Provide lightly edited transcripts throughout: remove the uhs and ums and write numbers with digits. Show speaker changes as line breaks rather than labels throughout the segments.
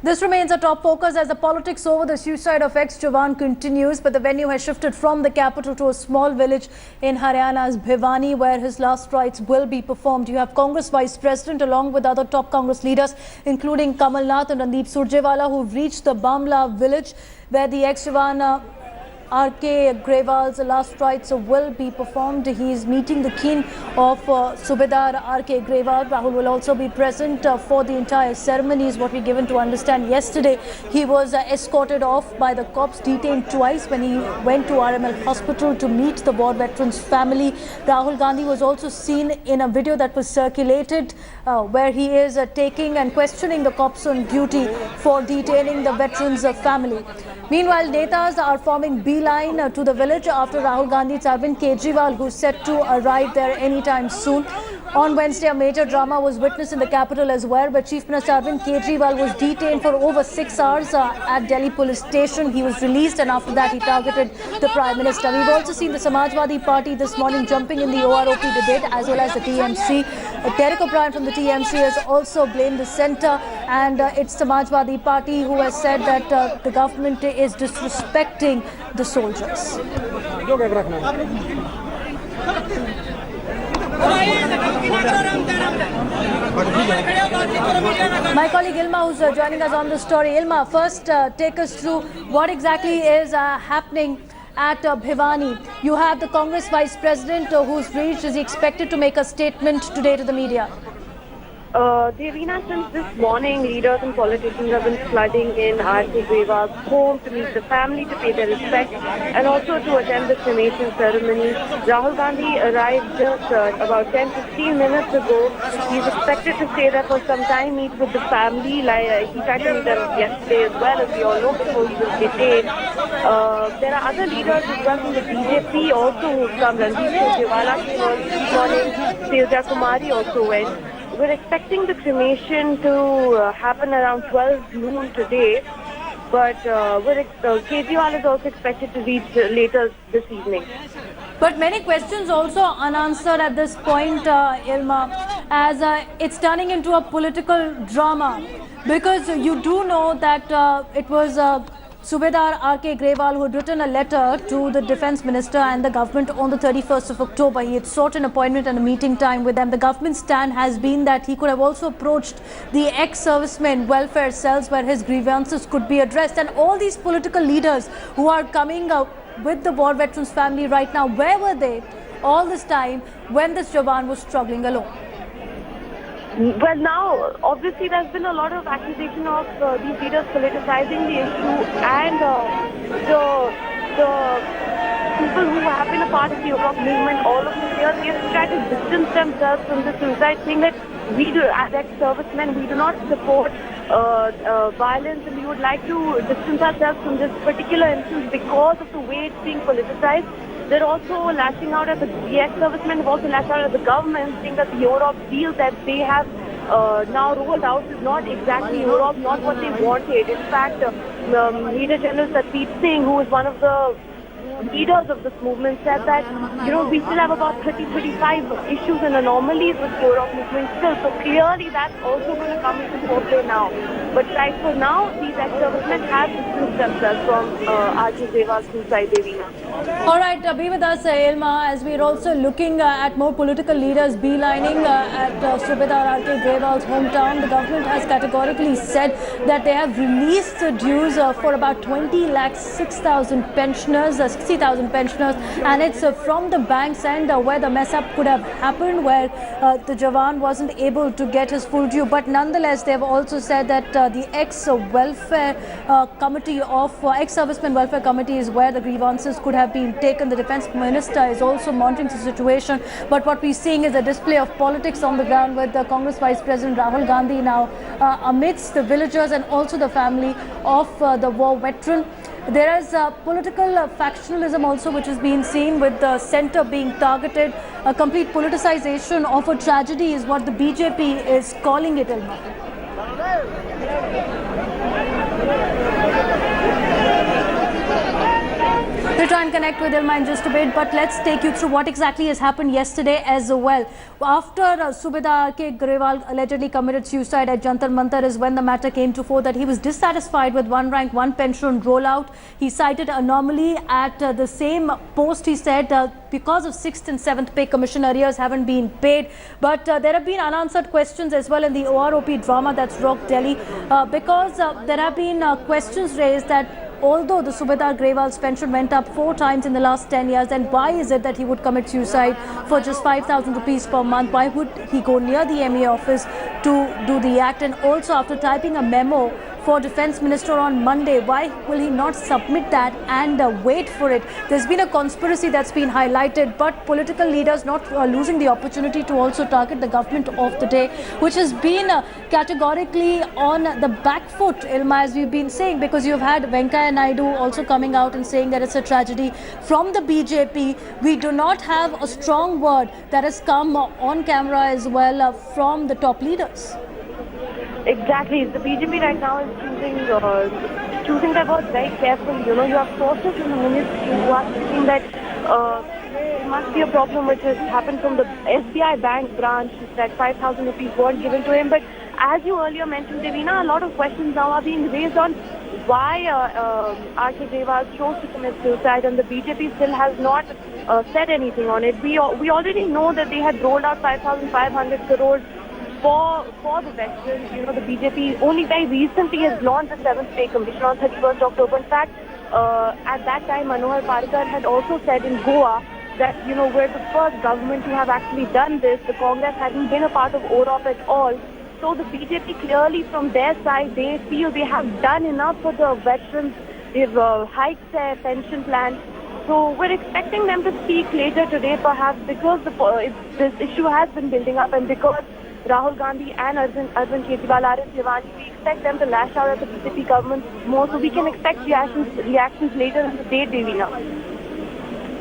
This remains a top focus as the politics over the suicide of ex-Jawan continues, but the venue has shifted from the capital to a small village in Haryana's Bhiwani, where his last rites will be performed. You have Congress Vice President along with other top Congress leaders, including Kamal Nath and Randeep Surjewala, who have reached the Bamla village, where the ex-Jawan R.K. Grewal's last rites will be performed. He is meeting the king of Subedar R.K. Grewal. Rahul will also be present for the entire ceremony, is what we given to understand. Yesterday, he was escorted off by the cops, detained twice when he went to RML Hospital to meet the war veterans' family. Rahul Gandhi was also seen in a video that was circulated where he is taking and questioning the cops on duty for detaining the veterans' family. Meanwhile, Netas are forming beeline to the village after Rahul Gandhi's Arvind Kejriwal, who's set to arrive there anytime soon. On Wednesday, a major drama was witnessed in the capital as well, where Chief Minister Arvind Kejriwal was detained for over 6 hours at Delhi police station. He was released, and after that he targeted the Prime Minister. We've also seen the Samajwadi Party this morning jumping in the OROP debate, as well as the TMC. Derek O'Brien from the TMC has also blamed the centre, and it's Samajwadi Party who has said that the government is disrespecting the soldiers. My colleague Ilma, who's joining us on the story. Ilma, first take us through what exactly is happening at Bhiwani. You have the Congress Vice President who's reached. Is he expected to make a statement today to the media?
Devina, since this morning, leaders and politicians have been flooding in R.K. Grewal's home to meet the family, to pay their respects, and also to attend the cremation ceremony. Rahul Gandhi arrived just about 10-15 minutes ago. He's expected to stay there for some time, meet with the family. He tried to meet them yesterday as well, as we all know, before he was detained. There are other leaders as well from the BJP also who've come. Randeep Surjewala came early this morning. Teja Kumari also went. We're expecting the cremation to happen around 12 noon today, but Kejriwal is also expected to reach later this evening.
But many questions also unanswered at this point, Ilma, as it's turning into a political drama, because you do know that it was Subedar R.K. Grewal who had written a letter to the Defence Minister and the government on the 31st of October. He had sought an appointment and a meeting time with them. The government stand has been that he could have also approached the ex-servicemen welfare cells where his grievances could be addressed. And all these political leaders who are coming with the war veterans family right now, where were they all this time when this Jawan was struggling alone?
Well, now, obviously, there's been a lot of accusation of these leaders politicizing the issue, and the people who have been a part of the Europe movement all of this year, they have tried to distance themselves from the suicide, saying that we do, as ex-servicemen, we do not support violence, and we would like to distance ourselves from this particular instance because of the way it's being politicized. They're also lashing out at the ex-servicemen have also lashed out at the government, saying that the Europe deal that they have now rolled out is not exactly Europe, not what they wanted. In fact, Major General Satbeer Singh, who is one of the leaders of this movement, said that, we still have about 30-35 issues and anomalies with the Europe movement still. So clearly that's also going to come into foreplay now. But right for now, these ex-servicemen have distanced themselves from R.K. Grewal's suicide, Devina.
All right, be with us, Ilma, as we're also looking at more political leaders beelining at Subedar R.K. Grewal's hometown. The government has categorically said that they have released the dues for about 60,000 pensioners, 60,000 pensioners, and it's from the bank's end where the mess up could have happened, where the Jawan wasn't able to get his full due. But nonetheless, they have also said that the ex-welfare committee of ex-servicemen welfare committee is where the grievances could have been taken. The Defence Minister is also monitoring the situation, but what we're seeing is a display of politics on the ground with the Congress Vice President Rahul Gandhi now amidst the villagers and also the family of the war veteran. There is political factionalism also which is being seen, with the centre being targeted. A complete politicization of a tragedy is what the BJP is calling it, Ilma. We'll try and connect with Ilma in just a bit, but let's take you through what exactly has happened yesterday as well. After Subedar R.K. Grewal allegedly committed suicide at Jantar Mantar is when the matter came to fore that he was dissatisfied with one rank, one pension rollout. He cited anomaly at the same post. He said because of 6th and 7th pay commission arrears haven't been paid. But there have been unanswered questions as well in the OROP drama that's rocked Delhi because there have been questions raised that although the Subedar Grewal's pension went up 4 times in the last 10 years, then why is it that he would commit suicide for just 5,000 rupees per month? Why would he go near the ME office to do the act? And also, after typing a memo for Defence Minister on Monday, why will he not submit that and wait for it? There's been a conspiracy that's been highlighted, but political leaders not losing the opportunity to also target the government of the day, which has been categorically on the back foot, Ilma, as we've been saying, because you've had Venkaiah Naidu also coming out and saying that it's a tragedy. From the BJP, we do not have a strong word that has come on camera as well from the top leaders.
Exactly. The BJP right now is choosing their words very carefully. You know, you have sources in the ministry who are saying that there must be a problem which has happened from the SBI bank branch, that 5,000 rupees weren't given to him. But as you earlier mentioned, Devina, a lot of questions now are being raised on why R.K. Grewal chose to commit suicide, and the BJP still has not said anything on it. We already know that they had rolled out 5,500 crores for the veterans. You know, the BJP only very recently has launched the 7th pay commission on 31st October. In fact, at that time, Manohar Parrikar had also said in Goa that, you know, we're the first government to have actually done this. The Congress hadn't been a part of OROP at all. So the BJP clearly from their side, they feel they have done enough for the veterans. They've hiked their pension plan. So we're expecting them to speak later today, perhaps, because this issue has been building up, and because Rahul Gandhi and Arvind Kejriwal are in Bhiwani, we expect them to lash out at the BJP government more, so we can expect reactions later in the day, Devina.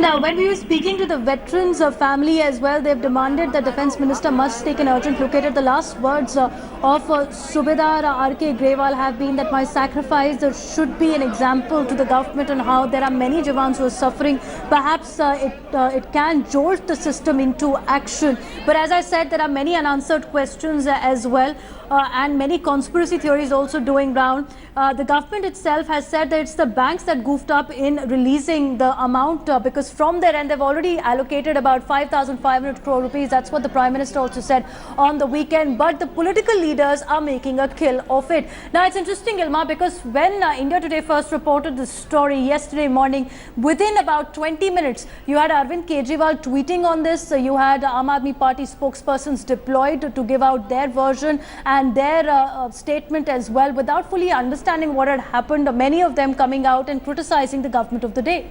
Now, when we were speaking to the veterans family as well, they've demanded that Defence Minister must take an urgent look at it. The last words of Subedar R.K. Grewal have been that my sacrifice should be an example to the government on how there are many Jawans who are suffering. Perhaps it can jolt the system into action. But as I said, there are many unanswered questions as well. And many conspiracy theories also doing round. The government itself has said that it's the banks that goofed up in releasing the amount because from their end they've already allocated about 5,500 crore rupees. That's what the Prime Minister also said on the weekend. But the political leaders are making a kill of it. Now it's interesting, Ilma, because when India Today first reported this story yesterday morning, within about 20 minutes, you had Arvind Kejriwal tweeting on this. You had Aam Aadmi Party spokespersons deployed to give out their version and their statement as well, without fully understanding what had happened, many of them coming out and criticizing the government of the day.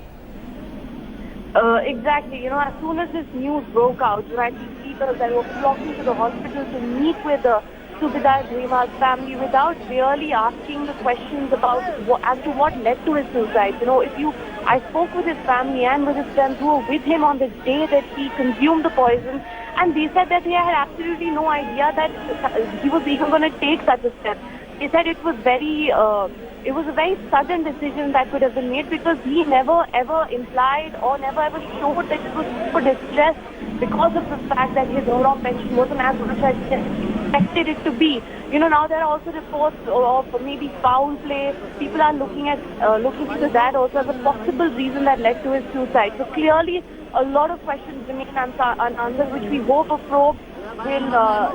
Exactly. You know, as soon as this news broke out, right, people that were flocking to the hospital to meet with the Subedar Grewal's family without really asking the questions about as to what led to his suicide. You know, I spoke with his family and with his friends who were with him on the day that he consumed the poison, and they said that they had absolutely no idea that he was even going to take such a step. They said it was it was a very sudden decision that could have been made because he never ever implied or never ever showed that it was for distress because of the fact that his overall pension wasn't as much as he expected it to be. You know, now there are also reports of maybe foul play. People are looking into that also as a possible reason that led to his suicide. So clearly, a lot of questions remain unanswered, which we hope a probe will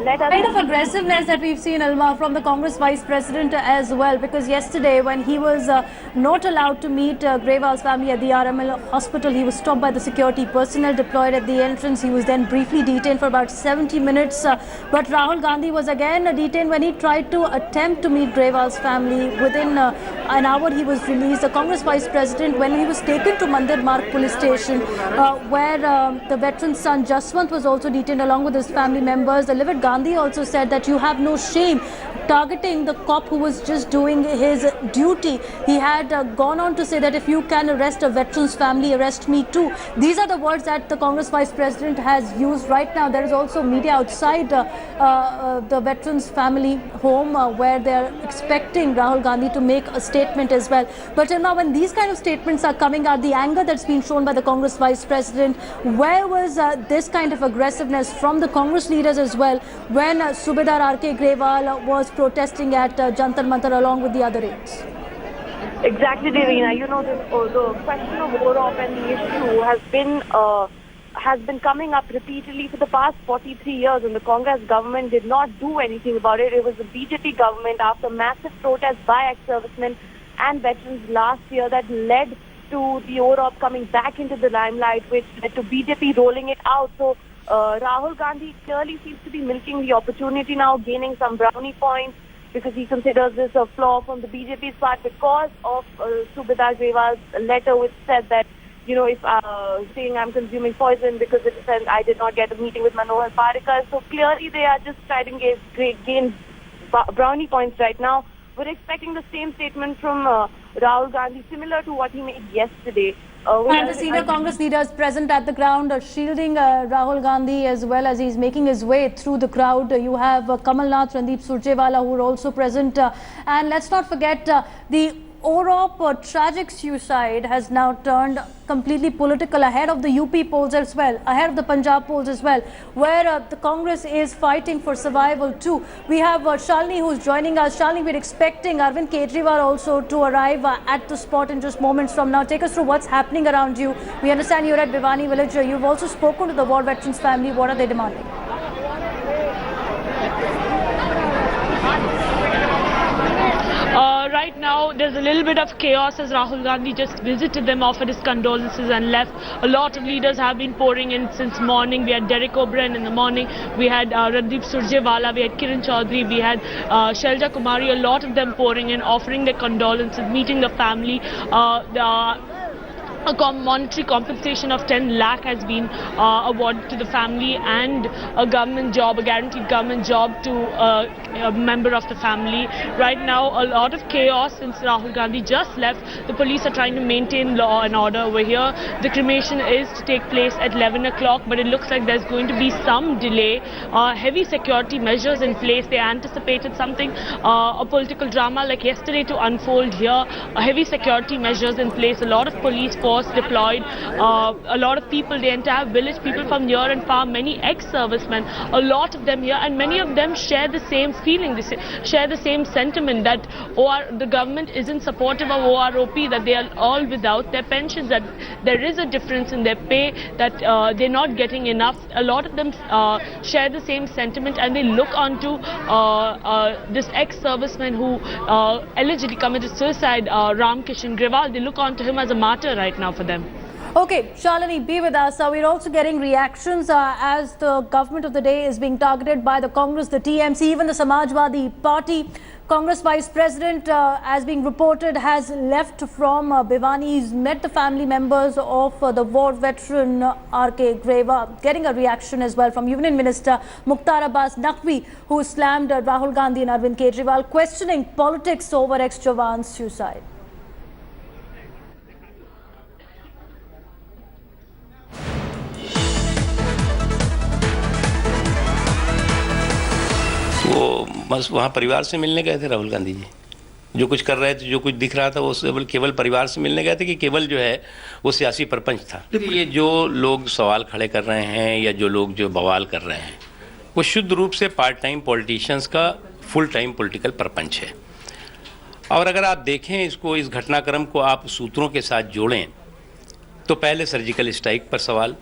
let us...
Kind of aggressiveness that we've seen, Ilma, from the Congress Vice President as well, because yesterday when he was not allowed to meet Grewal's family at the RML hospital, he was stopped by the security personnel deployed at the entrance. He was then briefly detained for about 70 minutes. But Rahul Gandhi was again detained when he tried to attempt to meet Grewal's family. Within an hour he was released. The Congress Vice President, when he was taken to Mandir Marg police station, where the veteran's son Jaswant was also detained along with his family members, members. The livid Gandhi also said that you have no shame targeting the cop who was just doing his duty. He had gone on to say that if you can arrest a veteran's family, arrest me too. These are the words that the Congress Vice President has used right now. There is also media outside the veterans' family home where they are expecting Rahul Gandhi to make a statement as well. But now when these kind of statements are coming out, the anger that's been shown by the Congress Vice President, where was this kind of aggressiveness from the Congress leaders as well when Subedar R.K. Grewal was protesting at Jantar Mantar along with the other aides?
Exactly, Devina. You know, the question of OROP and the issue has been coming up repeatedly for the past 43 years, and the Congress government did not do anything about it. It was the BJP government, after massive protests by ex-servicemen and veterans last year, that led to the OROP coming back into the limelight, which led to BJP rolling it out. So Rahul Gandhi clearly seems to be milking the opportunity now, gaining some brownie points, because he considers this a flaw from the BJP's part because of Subedar Grewal's letter, which said that, you know, if saying I'm consuming poison because it said I did not get a meeting with Manohar Parrikar. So clearly they are just trying to gain brownie points right now. We're expecting the same statement from Rahul Gandhi, similar to what he made yesterday.
And the senior Congress leaders present at the ground are shielding Rahul Gandhi as well as he's making his way through the crowd. You have Kamal Nath, Randeep Surjewala who are also present. And let's not forget the OROP tragic suicide has now turned completely political ahead of the UP polls as well, ahead of the Punjab polls as well, where the Congress is fighting for survival too. We have Shalini who's joining us. Shalini, we're expecting Arvind Kejriwal also to arrive at the spot in just moments from now. Take us through what's happening around you. We understand you're at Bhiwani village. You've also spoken to the war veterans family. What are they demanding?
Right now, there's a little bit of chaos as Rahul Gandhi just visited them, offered his condolences and left. A lot of leaders have been pouring in since morning. We had Derek O'Brien in the morning. We had Randeep Surjewala. We had Kiran Chaudhary. We had Shailja Kumari. A lot of them pouring in, offering their condolences, meeting the family. A monetary compensation of 10 lakh has been awarded to the family, and a government job, a guaranteed government job to a member of the family. Right now, a lot of chaos since Rahul Gandhi just left. The police are trying to maintain law and order over here. The cremation is to take place at 11 o'clock, but it looks like there's going to be some delay. Heavy security measures in place. They anticipated something, a political drama like yesterday to unfold here. Heavy security measures in place. A lot of police force deployed, a lot of people, the entire village, people from near and far, many ex-servicemen, a lot of them here, and many of them share the same feeling, they share the same sentiment that the government isn't supportive of OROP, that they are all without their pensions, that there is a difference in their pay, that they're not getting enough. A lot of them share the same sentiment, and they look onto this ex-serviceman who allegedly committed suicide, Ram Kishan Grewal. They look onto him as a martyr right now for them.
Okay, Shalini, be with us. We're also getting reactions as the government of the day is being targeted by the Congress, the TMC, even the Samajwadi Party. Congress Vice President, as being reported, has left from Bhiwani. He's met the family members of the war veteran R.K. Grewal. Getting a reaction as well from Union Minister Mukhtar Abbas Naqvi, who slammed Rahul Gandhi and Arvind Kejriwal, questioning politics over ex-Jawan's suicide.
वो बस वहाँ परिवार से मिलने गए थे राहुल गांधी जी, जो कुछ कर रहे थे, जो कुछ दिख रहा था, वो केवल परिवार से मिलने गए थे कि केवल जो है वो सियासी परपंच था। ये जो लोग सवाल खड़े कर रहे हैं या जो लोग जो बवाल कर रहे हैं, वो शुद्ध रूप से पार्ट टाइम पॉलिटिशियंस का फुल टाइम पॉलिटिकल परपंच है। और अगर आप देखें इसको, इस घटनाक्रम को आप सूत्रों के साथ जोड़ें तो पहले सर्जिकल स्ट्राइक पर सवाल,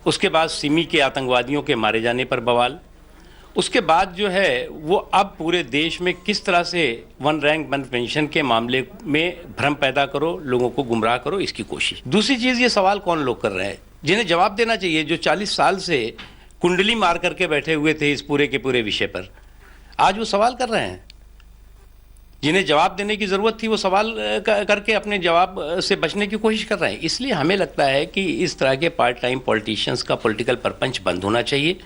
उसके बाद सिमी के आतंकवादियों के मारे जाने पर बवाल, उसके बाद जो है वो अब पूरे देश में किस तरह से वन रैंक वन पेंशन के मामले में भ्रम पैदा करो, लोगों को गुमराह करो, इसकी कोशिश। दूसरी चीज़, ये सवाल कौन लोग कर रहे हैं जिन्हें जवाब देना चाहिए, जो 40 साल से कुंडली मार करके बैठे हुए थे इस पूरे के पूरे विषय पर, आज वो सवाल कर रहे हैं। जिन्हें जवाब देने की ज़रूरत थी वो सवाल करके अपने जवाब से बचने की कोशिश कर रहे हैं। इसलिए हमें लगता है कि इस तरह के पार्ट टाइम पॉलिटिशियंस का पॉलिटिकल परपंच बंद होना चाहिए।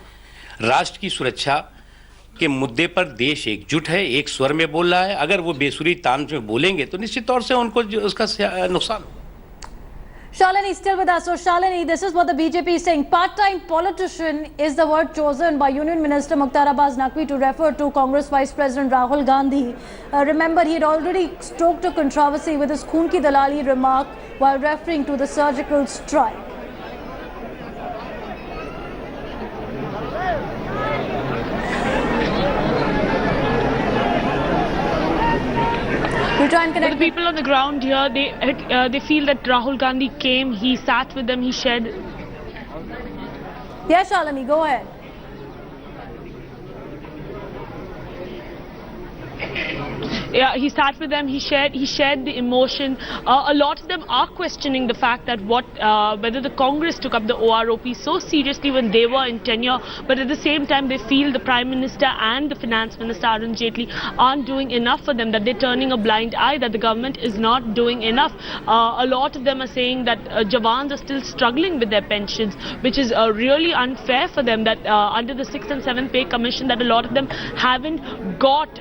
राष्ट्र की सुरक्षा के मुद्दे पर देश एकजुट है, एक स्वर में बोल रहा है। अगर वो बेसुरी तान में बोलेंगे तो निश्चित तौर से उनको उसका नुकसान होगा।
Shalini still with us. So Shalini, this is what the BJP is saying. Part-time politician is the word chosen by Union Minister Mukhtar Abbas Naqvi to refer to Congress Vice President Rahul Gandhi. Remember, he had already stoked a controversy with his Khoon ki dalali remark while referring to the surgical strike. We try and
But
connect
the people on the ground here, they feel that Rahul Gandhi came, he sat with them, he shared.
Yeah, Shalini, go ahead.
Yeah, he sat with them. He shared the emotion. A lot of them are questioning the fact that whether the Congress took up the OROP so seriously when they were in tenure, but at the same time they feel the Prime Minister and the Finance Minister Arun Jaitley aren't doing enough for them. That they're turning a blind eye. That the government is not doing enough. A lot of them are saying that Jawans are still struggling with their pensions, which is really unfair for them. That under the 6th and 7th Pay Commission, that a lot of them haven't got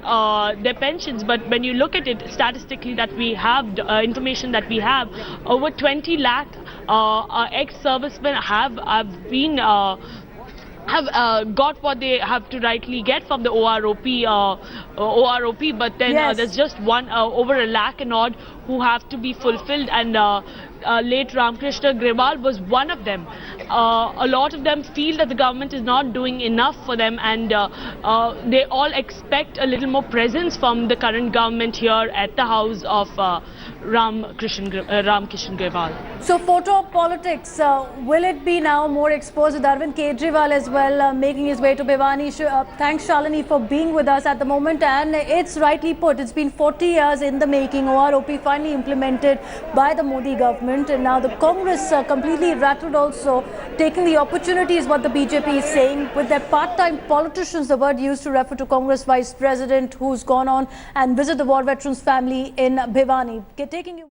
their pensions. But when you look at it statistically, that we have information that we have, over 20 lakh ex-servicemen have got what they have to rightly get from the OROP, but then
Yes.
there's just over a lakh and odd who have to be fulfilled, and late Ramkrishna Grewal was one of them. A lot of them feel that the government is not doing enough for them, and they all expect a little more presence from the current government here at the house of Ramkishan Grewal.
So photo politics, will it be now more exposed with Arvind Kejriwal as well making his way to Bhiwani? Thanks Shalini for being with us at the moment, and it's rightly put, it's been 40 years in the making. OROP finally implemented by the Modi government, and now the Congress completely rattled also, taking the opportunity is what the BJP is saying with their part-time politicians, the word used to refer to Congress Vice President who's gone on and visit the war veterans family in Bhiwani. Taking you